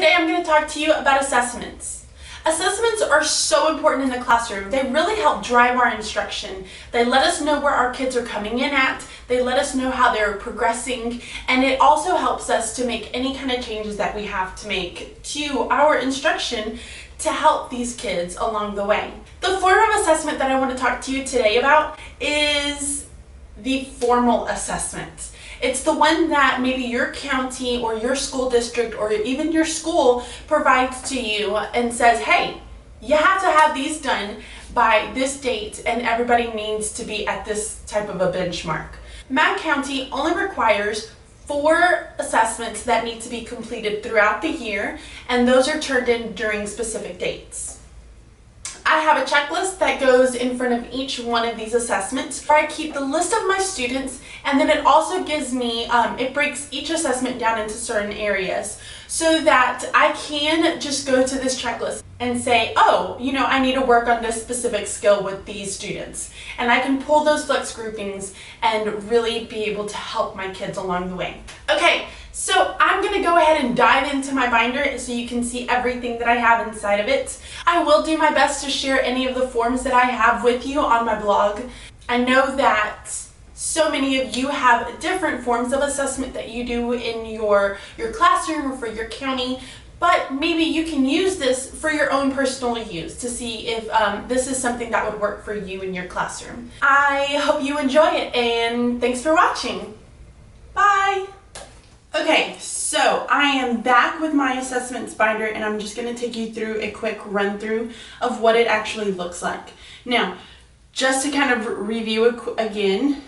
Today I'm going to talk to you about assessments. Assessments are so important in the classroom. They really help drive our instruction. They let us know where our kids are coming in at. They let us know how they're progressing, and it also helps us to make any kind of changes that we have to make to our instruction to help these kids along the way. The form of assessment that I want to talk to you today about is the formal assessment. It's the one that maybe your county or your school district or even your school provides to you and says, hey, you have to have these done by this date and everybody needs to be at this type of a benchmark. Mack County only requires 4 assessments that need to be completed throughout the year, and those are turned in during specific dates. I have a checklist that goes in front of each one of these assessments where I keep the list of my students, and then it also gives me, it breaks each assessment down into certain areas so that I can just go to this checklist and say, oh, you know, I need to work on this specific skill with these students. And I can pull those flex groupings and really be able to help my kids along the way. Okay, so I'm going to go ahead and dive into my binder so you can see everything that I have inside of it. I will do my best to share any of the forms that I have with you on my blog. I know that so many of you have different forms of assessment that you do in your classroom or for your county, but maybe you can use this for your own personal use to see if this is something that would work for you in your classroom. I hope you enjoy it, and thanks for watching. Bye! Okay, so I am back with my assessments binder, and I'm just going to take you through a quick run through of what it actually looks like. Now, just to kind of review again,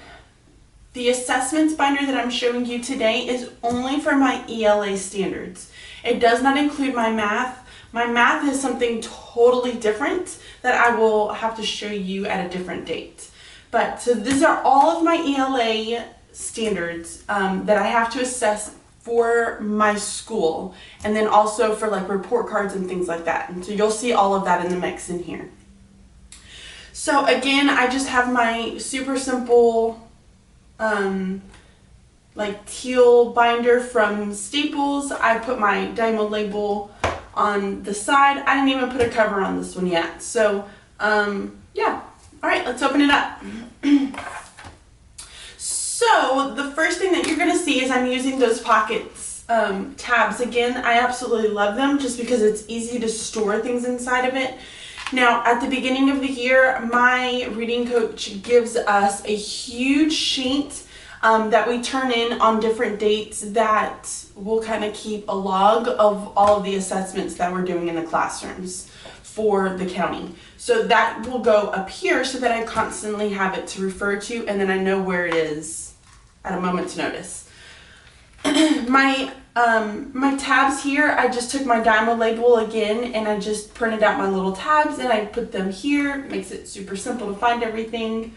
the assessments binder that I'm showing you today is only for my ELA standards. It does not include my math. My math is something totally different that I will have to show you at a different date. But so these are all of my ELA standards that I have to assess for my school, and then also for like report cards and things like that. And so you'll see all of that in the mix in here. So again, I just have my super simple like teal binder from Staples. I put my diamond label on the side. I didn't even put a cover on this one yet. So yeah, all right, let's open it up. So the first thing that you're going to see is I'm using those pockets tabs again. I absolutely love them just because it's easy to store things inside of it. Now, at the beginning of the year, my reading coach gives us a huge sheet that we turn in on different dates that will kind of keep a log of all of the assessments that we're doing in the classrooms for the county. So that will go up here so that I constantly have it to refer to, and then I know where it is at a moment's notice. My tabs here, I just took my diamond label again and I just printed out my little tabs and I put them here. It makes it super simple to find everything.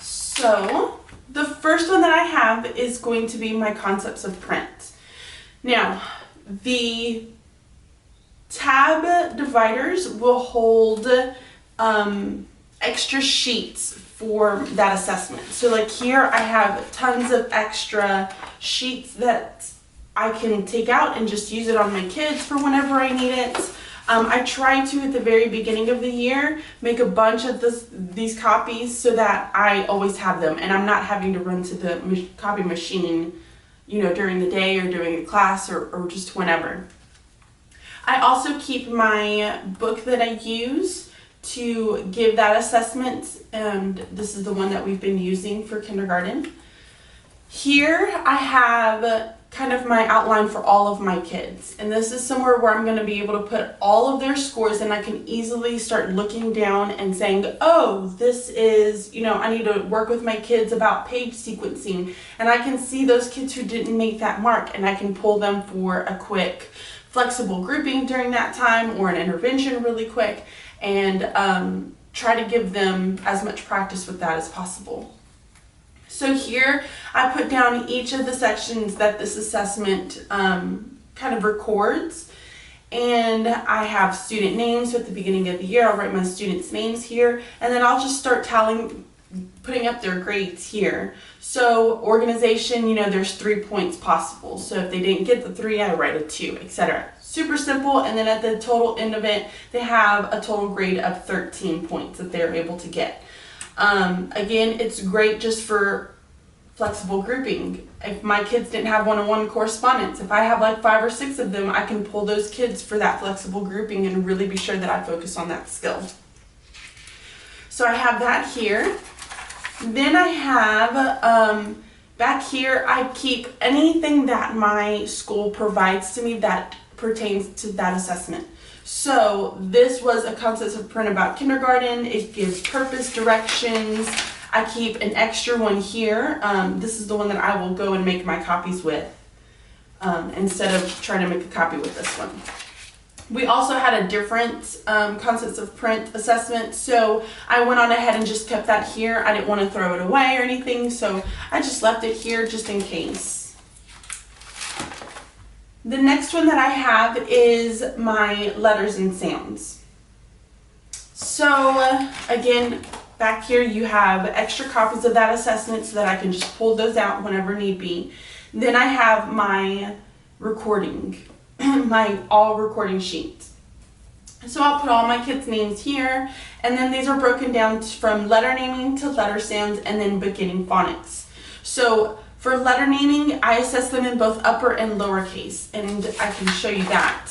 So the first one that I have is going to be my concepts of print. Now, the tab dividers will hold extra sheets for that assessment. So like here I have tons of extra sheets that I can take out and just use it on my kids for whenever I need it. I try to, at the very beginning of the year, make a bunch of these copies so that I always have them and I'm not having to run to the copy machine, you know, during the day or during a class or just whenever. I also keep my book that I use to give that assessment, and this is the one that we've been using for kindergarten. Here I have kind of my outline for all of my kids, and this is somewhere where I'm going to be able to put all of their scores, and I can easily start looking down and saying, oh, this is, you know, I need to work with my kids about page sequencing, and I can see those kids who didn't make that mark, and I can pull them for a quick flexible grouping during that time or an intervention really quick, and try to give them as much practice with that as possible. So here I put down each of the sections that this assessment kind of records, and I have student names. So at the beginning of the year I'll write my students' names here, and then I'll just start telling putting up their grades here. So organization, you know, there's 3 points possible. So if they didn't get the 3, I write a 2, etc. Super simple. And then at the total end of it, they have a total grade of 13 points that they're able to get. Again, it's great just for flexible grouping. If my kids didn't have one-on-one correspondence, if I have like 5 or 6 of them, I can pull those kids for that flexible grouping and really be sure that I focus on that skill. So I have that here. Then I have, back here, I keep anything that my school provides to me that pertains to that assessment. So this was a concept of print about kindergarten. It gives purpose, directions. I keep an extra one here. This is the one that I will go and make my copies with instead of trying to make a copy with this one. We also had a different concepts of print assessment, so I went on ahead and just kept that here. I didn't want to throw it away or anything, so I just left it here just in case. The next one that I have is my letters and sounds. So again, back here you have extra copies of that assessment so that I can just pull those out whenever need be. Then I have my recording, my all recording sheet. So I'll put all my kids' names here, and then these are broken down from letter naming to letter sounds and then beginning phonics. So for letter naming, I assess them in both upper and lower case, and I can show you that.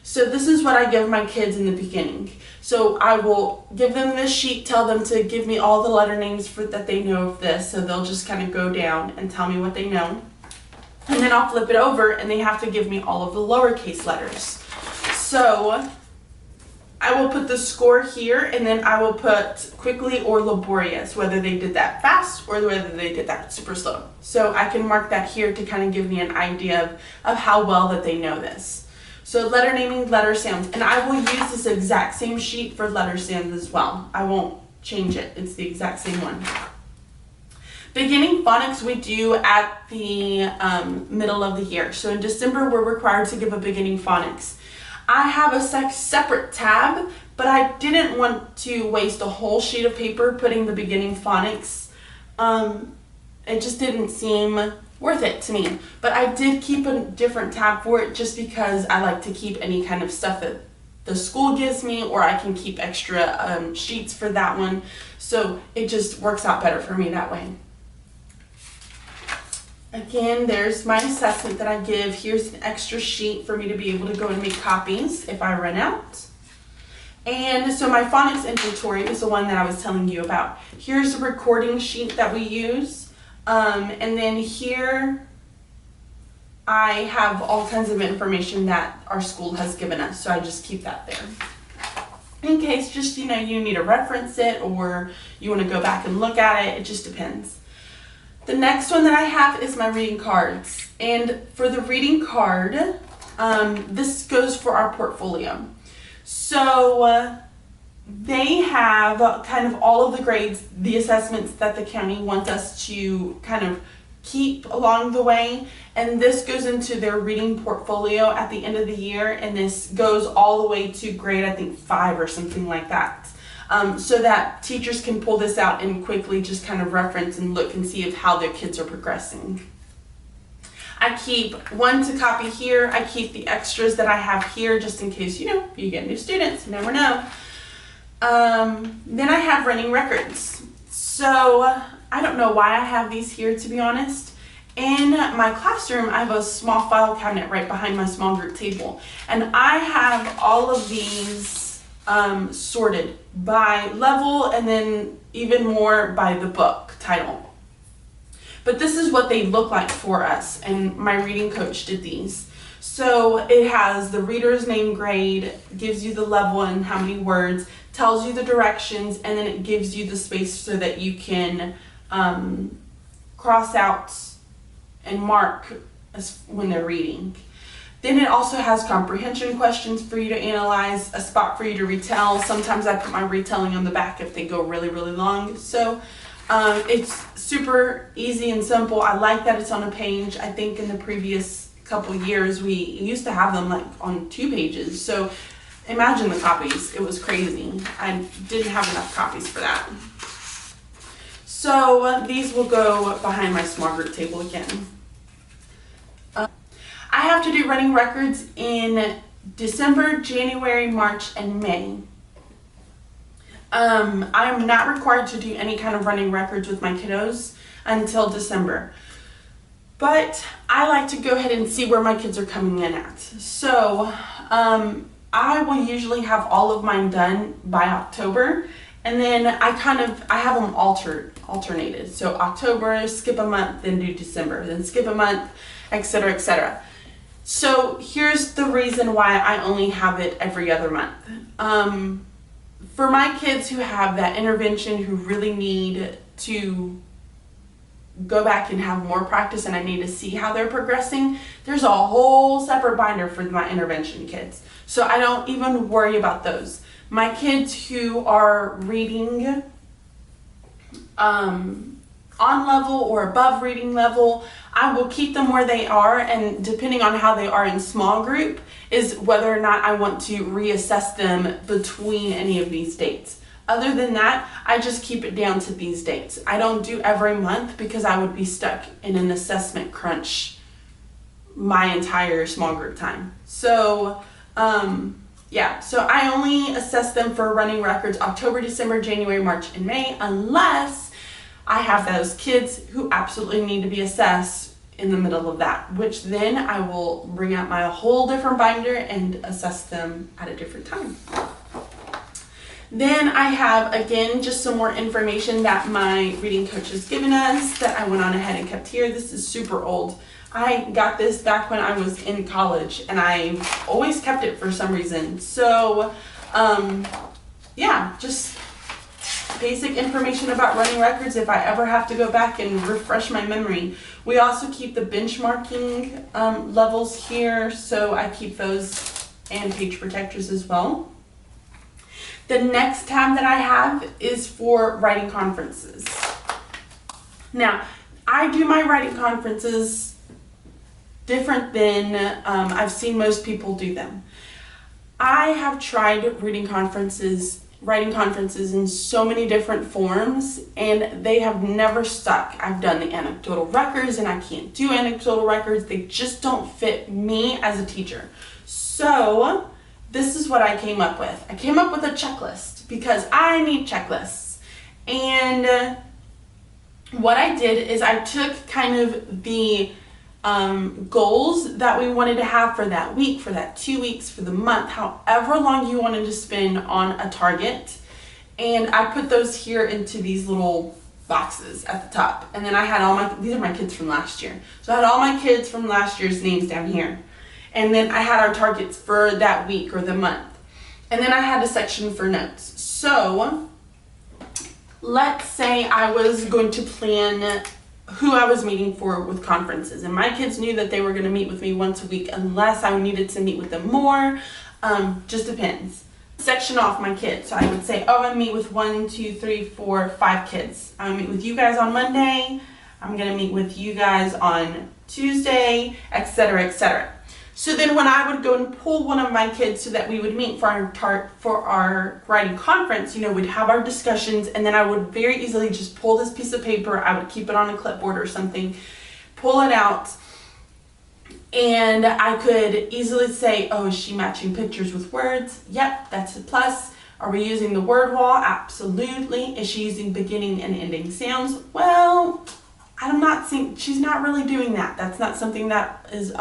So this is what I give my kids in the beginning. So I will give them this sheet, tell them to give me all the letter names that they know of this, so they'll just kind of go down and tell me what they know. And then I'll flip it over and they have to give me all of the lowercase letters. So I will put the score here, and then I will put quickly or laborious, whether they did that fast or whether they did that super slow. So I can mark that here to kind of give me an idea of how well that they know this. So letter naming, letter sounds, and I will use this exact same sheet for letter sounds as well. I won't change it. It's the exact same one. Beginning phonics we do at the middle of the year. So in December, we're required to give a beginning phonics. I have a separate tab, but I didn't want to waste a whole sheet of paper putting the beginning phonics. It just didn't seem worth it to me. But I did keep a different tab for it just because I like to keep any kind of stuff that the school gives me, or I can keep extra sheets for that one. So it just works out better for me that way. Again, there's my assessment that I give. Here's an extra sheet for me to be able to go and make copies if I run out. And so my phonics inventory is the one that I was telling you about. Here's the recording sheet that we use. And then here I have all kinds of information that our school has given us. So I just keep that there. In case just, you know, you need to reference it or you want to go back and look at it. It just depends. The next one that I have is my reading cards. And for the reading card, this goes for our portfolio. So they have kind of all of the grades, the assessments that the county wants us to kind of keep along the way. And this goes into their reading portfolio at the end of the year. And this goes all the way to grade, I think, 5 or something like that. So that teachers can pull this out and quickly just kind of reference and look and see how their kids are progressing. I keep one to copy here. I keep the extras that I have here just in case, you know, you get new students, you never know. Then I have running records. So I don't know why I have these here, to be honest. In my classroom, I have a small file cabinet right behind my small group table. And I have all of these sorted by level and then even more by the book title. But this is what they look like for us, and my reading coach did these. So it has the reader's name, grade, gives you the level and how many words, tells you the directions, and then it gives you the space so that you can cross out and mark when they're reading. Then it also has comprehension questions for you to analyze, a spot for you to retell. Sometimes I put my retelling on the back if they go really, really long. So it's super easy and simple. I like that it's on a page. I think in the previous couple years, we used to have them like on 2 pages. So imagine the copies. It was crazy. I didn't have enough copies for that. So these will go behind my small group table again. I have to do running records in December, January, March, and May. I'm not required to do any kind of running records with my kiddos until December. But I like to go ahead and see where my kids are coming in at. So I will usually have all of mine done by October. And then I have them alternated. So October, skip a month, then do December, then skip a month, etc., etc. So here's the reason why I only have it every other month. For my kids who have that intervention, who really need to go back and have more practice and I need to see how they're progressing, there's a whole separate binder for my intervention kids. So I don't even worry about those. My kids who are reading on level or above reading level, I will keep them where they are, and depending on how they are in small group is whether or not I want to reassess them between any of these dates. Other than that, I just keep it down to these dates. I don't do every month because I would be stuck in an assessment crunch my entire small group time. So yeah, so I only assess them for running records October, December, January, March, and May, unless I have those kids who absolutely need to be assessed in the middle of that, which then I will bring out my whole different binder and assess them at a different time. Then I have, again, just some more information that my reading coach has given us that I went on ahead and kept here. This is super old. I got this back when I was in college and I always kept it for some reason. So, yeah, just basic information about running records if I ever have to go back and refresh my memory. We also keep the benchmarking levels here, so I keep those and page protectors as well. The next tab that I have is for writing conferences. Now, I do my writing conferences different than I've seen most people do them. I have tried writing conferences in so many different forms, and they have never stuck. I've done the anecdotal records, and I can't do anecdotal records. They just don't fit me as a teacher. So this is what I came up with. I came up with a checklist because I need checklists. And what I did is I took kind of the goals that we wanted to have for that week, for that 2 weeks, for the month, however long you wanted to spend on a target. And I put those here into these little boxes at the top. And then I had these are my kids from last year. So I had all my kids from last year's names down here. And then I had our targets for that week or the month. And then I had a section for notes. So let's say I was going to plan who I was meeting for with conferences, and my kids knew that they were going to meet with me once a week unless I needed to meet with them more. Just depends. Section off my kids. So I would say, oh, I meet with 1, 2, 3, 4, 5 kids. I meet with you guys on Monday. I'm going to meet with you guys on Tuesday, etc., etc. So then when I would go and pull one of my kids so that we would meet for our writing conference, you know, we'd have our discussions, and then I would very easily just pull this piece of paper. I would keep it on a clipboard or something, pull it out, and I could easily say, oh, is she matching pictures with words? Yep, that's a plus. Are we using the word wall? Absolutely. Is she using beginning and ending sounds? Well, I'm not saying she's not really doing that. That's not something that is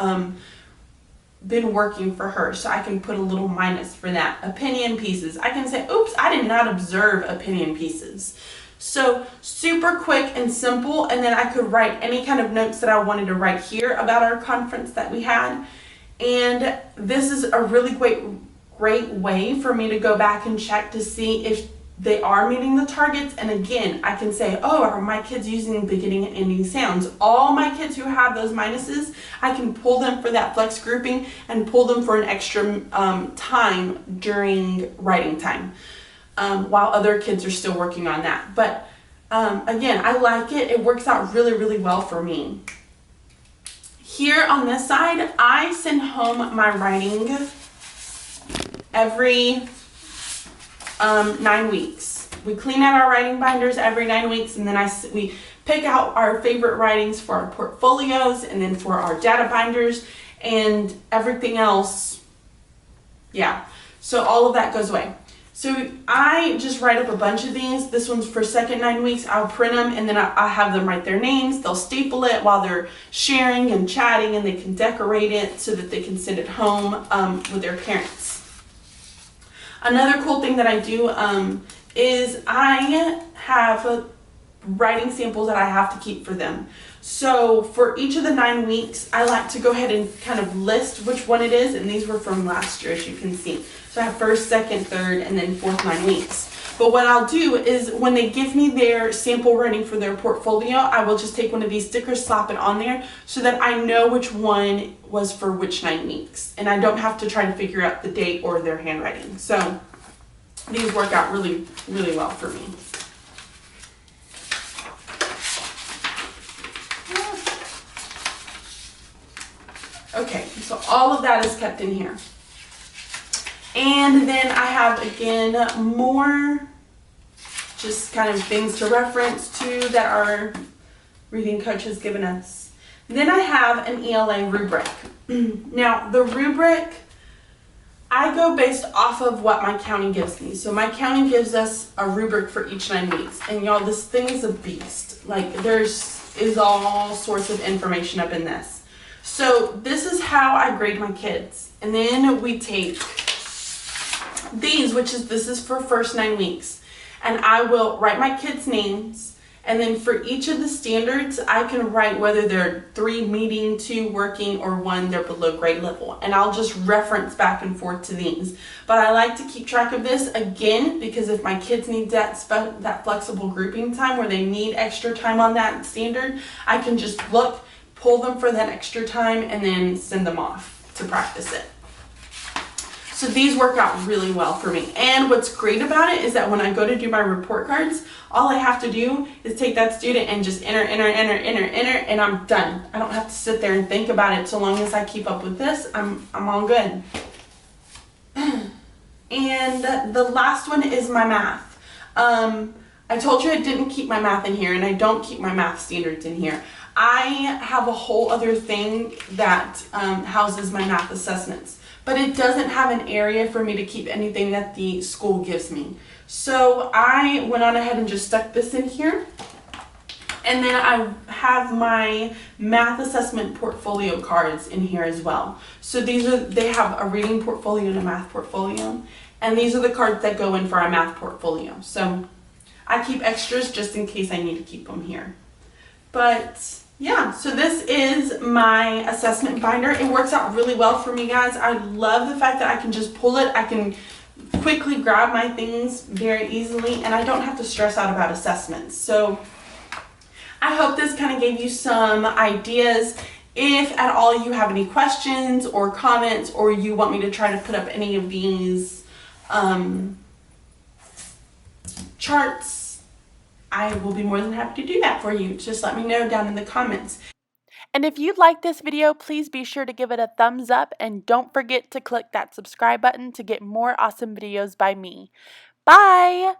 been working for her, so I can put a little minus for that. Opinion pieces, I can say, oops, I did not observe opinion pieces. So super quick and simple, and then I could write any kind of notes that I wanted to write here about our conference that we had. And this is a really great way for me to go back and check to see if they are meeting the targets. And again, I can say, oh, are my kids using beginning and ending sounds? All my kids who have those minuses, I can pull them for that flex grouping and pull them for an extra time during writing time, while other kids are still working on that. But again, I like it. It works out really, really well for me. Here on this side, I send home my writing every 9 weeks. we clean out our writing binders every 9 weeks, and then we pick out our favorite writings for our portfolios and then for our data binders and everything else. Yeah, so all of that goes away. So I just write up a bunch of these. This one's for second 9 weeks. I'll print them, and then I have them write their names. They'll staple it while they're sharing and chatting, and they can decorate it so that they can send it home with their parents. Another cool thing that I do is I have writing samples that I have to keep for them. So for each of the 9 weeks, I like to go ahead and kind of list which one it is, and these were from last year, as you can see. So I have first, second, third, and then fourth 9 weeks. But what I'll do is when they give me their sample writing for their portfolio, I will just take one of these stickers, slap it on there so that I know which one was for which 9 weeks. And I don't have to try to figure out the date or their handwriting. So these work out really, really well for me. Okay, so all of that is kept in here. And then I have, again, more just kind of things to reference to that our reading coach has given us. Then I have an Ela rubric. Now, the rubric, I go based off of what my county gives me. So my county gives us a rubric for each 9 weeks. And y'all, this thing is a beast. Like, is all sorts of information up in this. So this is how I grade my kids. And then we take these, this is for first 9 weeks. And I will write my kids' names. And then for each of the standards, I can write whether they're 3 meeting, 2 working, or 1 they're below grade level. And I'll just reference back and forth to these. But I like to keep track of this again because if my kids need that flexible grouping time where they need extra time on that standard, I can just look, pull them for that extra time, and then send them off to practice it. So these work out really well for me. And what's great about it is that when I go to do my report cards, all I have to do is take that student and just enter, and I'm done. I don't have to sit there and think about it. So long as I keep up with this, I'm all good. And the last one is my math. I told you I didn't keep my math in here, and I don't keep my math standards in here. I have a whole other thing that houses my math assessments, but it doesn't have an area for me to keep anything that the school gives me. So I went on ahead and just stuck this in here. And then I have my math assessment portfolio cards in here as well. So they have a reading portfolio and a math portfolio. And these are the cards that go in for our math portfolio. So I keep extras just in case I need to keep them here. But yeah, so this is my assessment binder. It works out really well for me, guys. I love the fact that I can just pull it. I can quickly grab my things very easily, and I don't have to stress out about assessments. So I hope this kind of gave you some ideas. If at all you have any questions or comments, or you want me to try to put up any of these charts, I will be more than happy to do that for you. Just let me know down in the comments. And if you like this video, please be sure to give it a thumbs up, and don't forget to click that subscribe button to get more awesome videos by me. Bye!